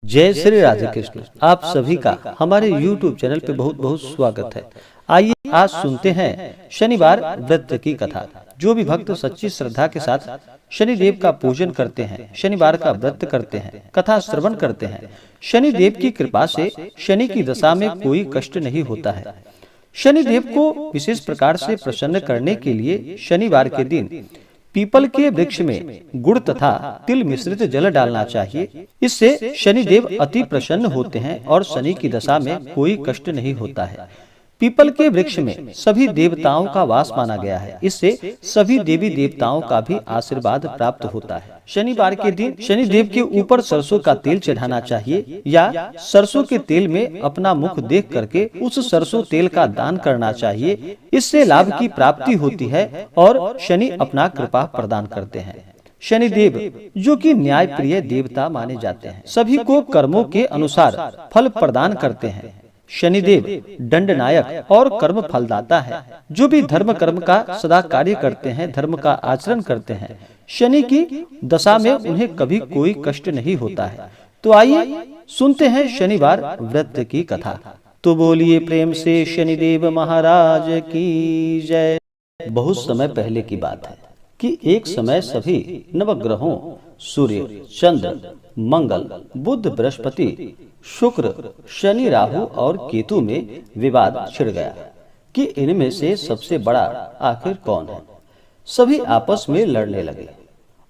जय श्री राधे कृष्ण। आप सभी का हमारे YouTube चैनल पे बहुत बहुत स्वागत है। आइए आज सुनते हैं शनिवार व्रत की कथा। जो भी भक्त सच्ची श्रद्धा के साथ शनिदेव का पूजन करते हैं, शनिवार का व्रत करते हैं, कथा श्रवण करते हैं, शनिदेव की कृपा से शनि की दशा में कोई कष्ट नहीं होता है। शनिदेव को विशेष प्रकार से प्रसन्न करने के लिए शनिवार के दिन पीपल के वृक्ष में गुड़ तथा तिल मिश्रित जल डालना चाहिए। इससे शनिदेव अति प्रसन्न होते हैं और शनि की दशा में कोई कष्ट नहीं होता है। पीपल के वृक्ष में सभी देवताओं का वास माना गया है। इससे सभी देवी देवताओं का भी आशीर्वाद प्राप्त होता है। शनिवार के दिन शनिदेव के ऊपर सरसों का तेल चढ़ाना चाहिए या सरसों के तेल में अपना मुख देख करके उस सरसों तेल का दान करना चाहिए। इससे लाभ की प्राप्ति होती है और शनि अपना कृपा प्रदान करते हैं। शनिदेव जो कि न्याय प्रिय देवता माने जाते हैं, सभी को कर्मों के अनुसार फल प्रदान करते हैं। शनिदेव दंड नायक और कर्म फलदाता है। जो भी धर्म कर्म का सदा कार्य करते हैं, धर्म का आचरण करते हैं, शनि की दशा में उन्हें कभी कोई कष्ट नहीं होता है। तो आइए सुनते हैं शनिवार व्रत की कथा। तो बोलिए प्रेम से शनिदेव महाराज की जय। बहुत समय पहले की बात है कि एक समय सभी नवग्रहों सूर्य, चंद्र, मंगल, बुध, बृहस्पति, शुक्र, शनि, राहु और केतु में विवाद छिड़ गया कि इनमें से सबसे बड़ा आखिर कौन है। सभी आपस में लड़ने लगे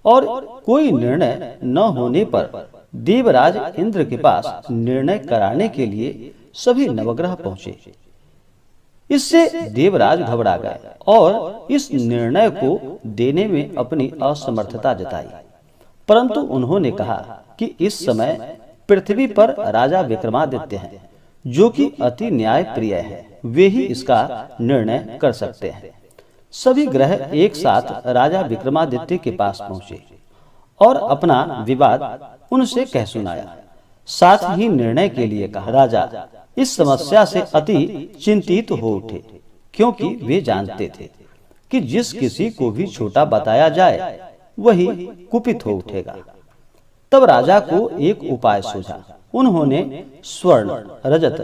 और कोई निर्णय न होने पर देवराज इंद्र के पास निर्णय कराने के लिए सभी नवग्रह पहुंचे। इससे देवराज घबरा गए और इस निर्णय को देने में अपनी असमर्थता जताई। परंतु उन्होंने कहा कि इस समय पृथ्वी पर राजा विक्रमादित्य हैं, जो कि अति न्याय प्रिय है। वे ही इसका निर्णय कर सकते हैं। सभी ग्रह एक साथ राजा विक्रमादित्य के पास पहुंचे और अपना विवाद उनसे कह सुनाया। साथ ही निर्णय के लिए कहा। राजा इस समस्या से अति चिंतित हो उठे, क्योंकि वे जानते थे कि जिस किसी को भी छोटा बताया जाए वही कुपित हो उठेगा। तब राजा को एक उपाय सूझा। उन्होंने स्वर्ण, रजत,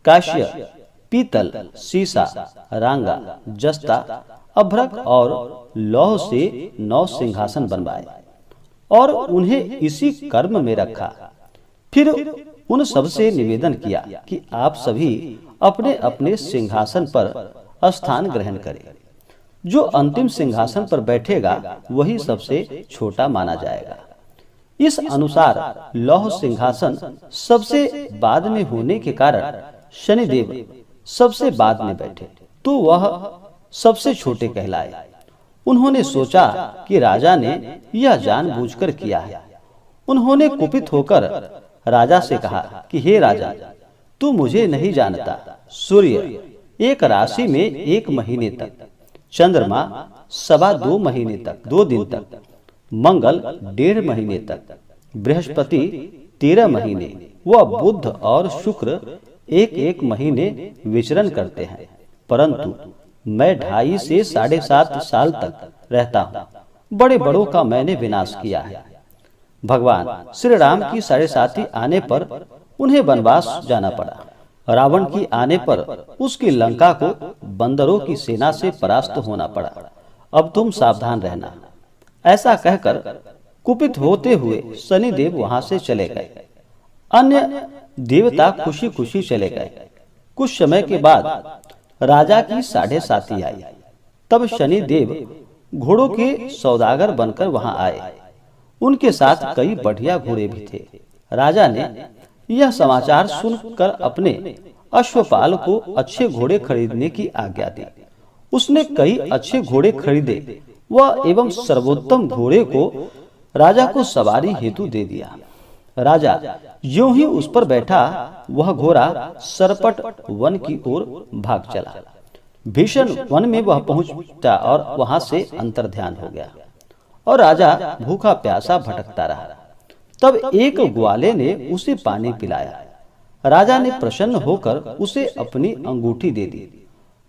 कांस्य, पीतल, सीसा, रांगा, जस्ता, अभ्रक और लौह से 9 सिंहासन बनवाए और उन्हें इसी कर्म में रखा। फिर उन सबसे निवेदन किया कि आप सभी अपने अपने सिंहासन पर स्थान ग्रहण करें। जो अंतिम सिंहासन पर बैठेगा वही सबसे छोटा माना जाएगा। इस अनुसार लौह सिंहासन सबसे बाद में होने के कारण शनिदेव सबसे बाद में बैठे, तो वह सबसे छोटे कहलाए। उन्होंने सोचा कि राजा ने यह जानबूझकर किया है। उन्होंने कुपित होकर राजा से कहा कि हे राजा, तू मुझे नहीं जानता। सूर्य एक राशि में 1 महीने तक, चंद्रमा 2.25 महीने तक, 2 दिन तक, मंगल 1.5 महीने तक, बृहस्पति 13 महीने व बुध और शुक्र 1-1 महीने विचरण करते हैं। परंतु मैं 2.5 से 7.5 साल तक रहता हूँ। बड़े बड़ों का मैंने विनाश किया है। भगवान श्री राम की 7.5 आने पर उन्हें वनवास जाना पड़ा। रावण की आने पर उसकी लंका को बंदरों की सेना से परास्त होना पड़ा। अब तुम सावधान रहना। ऐसा कहकर कुपित होते हुए शनिदेव वहां से चले गए। अन्य देवता खुशी खुशी चले गए। कुछ समय के बाद राजा की 7.5 आई। तब शनिदेव घोड़ों के सौदागर बनकर वहां आए। उनके साथ कई बढ़िया घोड़े भी थे। राजा ने यह समाचार सुनकर अपने अश्वपाल को अच्छे घोड़े खरीदने की आज्ञा दी। उसने कई अच्छे घोड़े खरीदे वह एवं सर्वोत्तम घोड़े को राजा को सवारी हेतु दे दिया। राजा यूं ही उस पर बैठा वह घोड़ा सरपट वन की ओर भाग चला। भीषण वन में वह पहुंचा और वहां से अंतर्ध्यान हो गया और राजा भूखा प्यासा भटकता रहा। तब एक ग्वाले ने उसे पानी पिलाया। राजा ने प्रसन्न होकर उसे अपनी अंगूठी दे दी।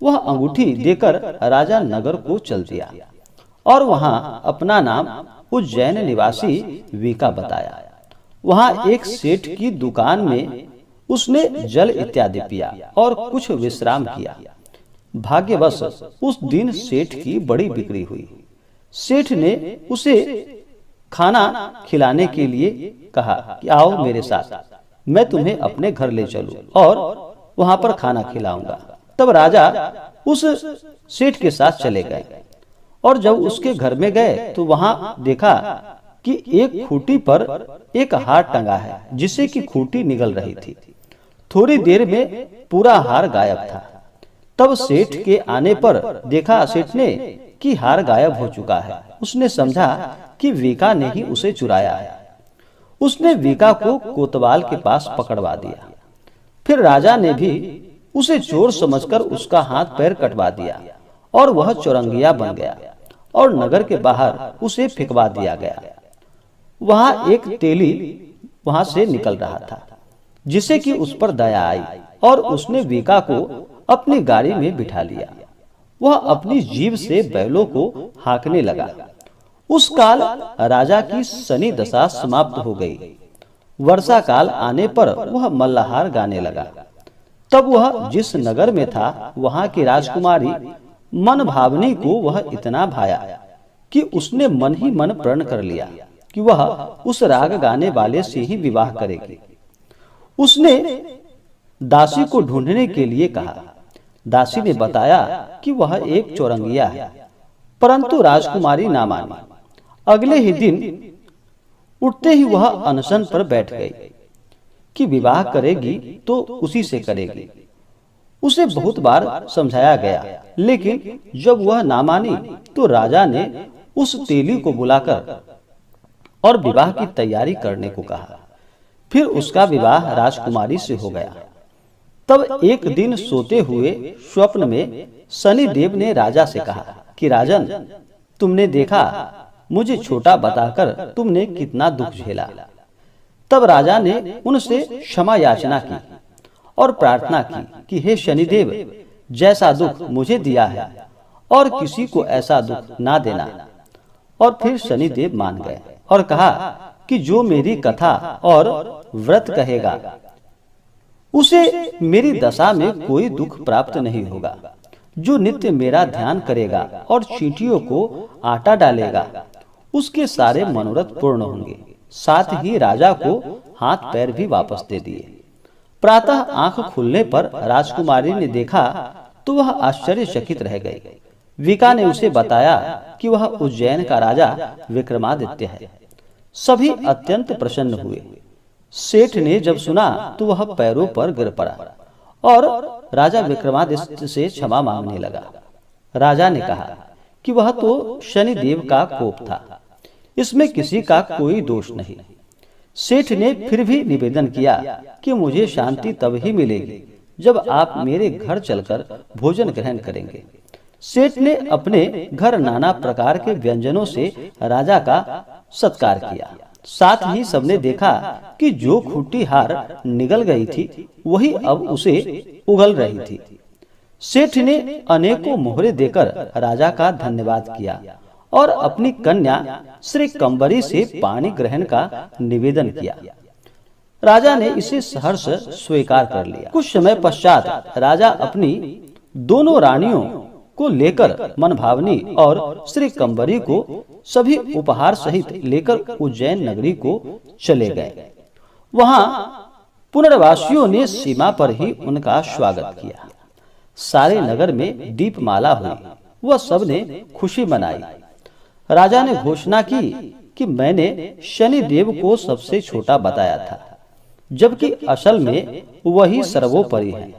वह अंगूठी देकर राजा नगर को चल दिया और वहां अपना नाम उज्जैन निवासी वीका बताया। वहां एक सेठ की दुकान में उसने जल इत्यादि पिया और कुछ विश्राम किया। भाग्यवश उस दिन सेठ की बड़ी बिक्री हुई। सेठ ने उसे खाना खिलाने के लिए कहा कि आओ मेरे साथ, मैं तुम्हें अपने घर ले चलूं और वहां पर खाना खिलाऊंगा। तब राजा उस सेठ के साथ चले गए और जब उसके घर में गए तो वहां देखा कि एक खूंटी पर एक हार टंगा है जिससे कि खूंटी निगल रही थी। थोड़ी देर में पूरा हार गायब था। तब सेठ के आने पर देखा सेठ ने कि हार गायब हो चुका है। उसने समझा कि वीका ने ही उसे चुराया है। उसने वीका को कोतवाल के पास पकड़वा दिया। फिर राजा ने भी उसे चोर समझकर उसका हाथ पैर कटवा दिया और वह चौरंगिया बन गया और नगर के बाहर उसे फेंकवा दिया गया। वहां एक तेली वहां से निकल रहा था जिसे कि उस पर दया आई और उसने वीका को अपनी गाड़ी में बिठा लिया। वह अपनी जीभ से बैलों को हाँकने लगा। उस काल राजा की शनि दशा समाप्त हो गई। वर्षा काल आने पर वह मल्लाहार गाने लगा। तब वह जिस नगर में था वहां की राजकुमारी मन भावनी को वह इतना भाया कि उसने मन ही मन प्रण कर लिया कि वह उस राग गाने वाले से ही विवाह करेगी। उसने दासी को ढूंढने के लिए कहा। दासी ने बताया कि वह एक चौरंगिया है, परंतु राजकुमारी ना मानी। अगले ही दिन उठते ही वह अनशन पर बैठ गई कि विवाह करेगी तो उसी से करेगी। उसे बहुत बार समझाया गया, लेकिन जब वह ना मानी तो राजा ने उस तेली को बुलाकर और विवाह की तैयारी करने को कहा। फिर उसका विवाह राजकुमारी से हो गया। तब एक दिन सोते हुए स्वप्न में शनि देव ने राजा से कहा कि राजन, तुमने देखा मुझे छोटा बताकर तुमने कितना दुख झेला। तब राजा ने उनसे क्षमा याचना की और प्रार्थना की कि हे शनिदेव, जैसा दुख मुझे दिया है और किसी को ऐसा दुख ना देना। और फिर शनिदेव मान गए और कहा कि जो मेरी कथा और व्रत कहेगा उसे मेरी दशा में कोई दुख प्राप्त नहीं होगा। जो नित्य मेरा ध्यान करेगा और चींटियों को आटा डालेगा उसके सारे मनोरथ पूर्ण होंगे। साथ ही राजा को हाथ पैर भी वापस दे दिए। प्रातः आंख खुलने पर राजकुमारी ने देखा तो वह आश्चर्यचकित रह गई। वीका ने उसे बताया कि वह उज्जैन का राजा विक्रमादित्य है। सभी अत्यंत प्रसन्न हुए। सेठ ने जब सुना तो वह पैरों पर गिर पड़ा और राजा विक्रमादित्य से क्षमा मांगने लगा। राजा ने कहा कि वह तो शनि देव का कोप था, इसमें किसी का कोई दोष नहीं। सेठ ने फिर भी निवेदन किया कि मुझे शांति तब ही मिलेगी जब आप मेरे घर चलकर भोजन ग्रहण करेंगे। सेठ ने अपने घर नाना प्रकार के व्यंजनों से राजा का सत्कार किया। साथ ही सबने देखा कि जो खूंटी हार निगल गई थी वही अब उसे उगल रही थी। सेठ ने अनेकों मोहरे देकर राजा का धन्यवाद किया और अपनी कन्या श्री कंबरी से पानी ग्रहण का निवेदन किया। राजा ने इसे सहर्ष स्वीकार कर लिया। कुछ समय पश्चात राजा अपनी दोनों रानियों को लेकर मनभावनी और श्री कंबरी को सभी उपहार सहित लेकर उज्जैन नगरी को चले गए। वहां पुनर्वासियों ने सीमा पर ही उनका स्वागत किया। सारे नगर में दीपमाला हुई। वह सब ने खुशी मनाई। राजा ने घोषणा की कि मैंने शनि देव को सबसे छोटा बताया था, जबकि असल में वही सर्वोपरि है।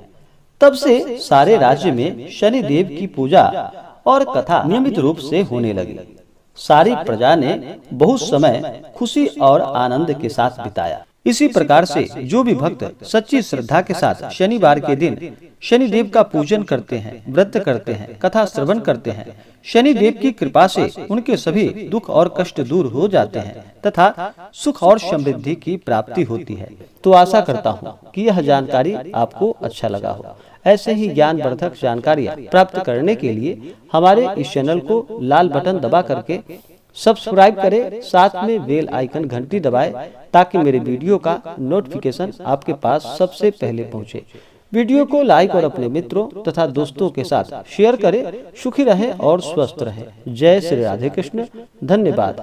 तब से सारे राज्य में शनि देव की पूजा और कथा नियमित रूप से होने लगी। सारी प्रजा ने बहुत समय खुशी और आनंद के साथ बिताया। इसी प्रकार से जो भी भक्त सच्ची श्रद्धा के साथ शनिवार के दिन शनि देव का पूजन करते हैं, व्रत करते हैं, कथा श्रवण करते हैं, शनि देव की कृपा से उनके सभी दुख और कष्ट दूर हो जाते हैं तथा सुख और समृद्धि की प्राप्ति होती है। तो आशा करता हूँ कि यह जानकारी आपको अच्छा लगा हो। ऐसे ही ज्ञानवर्धक जानकारियाँ प्राप्त करने के लिए हमारे इस चैनल को लाल बटन दबा करके सब्सक्राइब करें, साथ में बेल आइकन घंटी दबाएं ताकि मेरे वीडियो का नोटिफिकेशन आपके पास सबसे पहले पहुंचे। वीडियो को लाइक और अपने मित्रों तथा दोस्तों के साथ शेयर करें। सुखी रहें और स्वस्थ रहें। जय श्री राधे कृष्ण। धन्यवाद।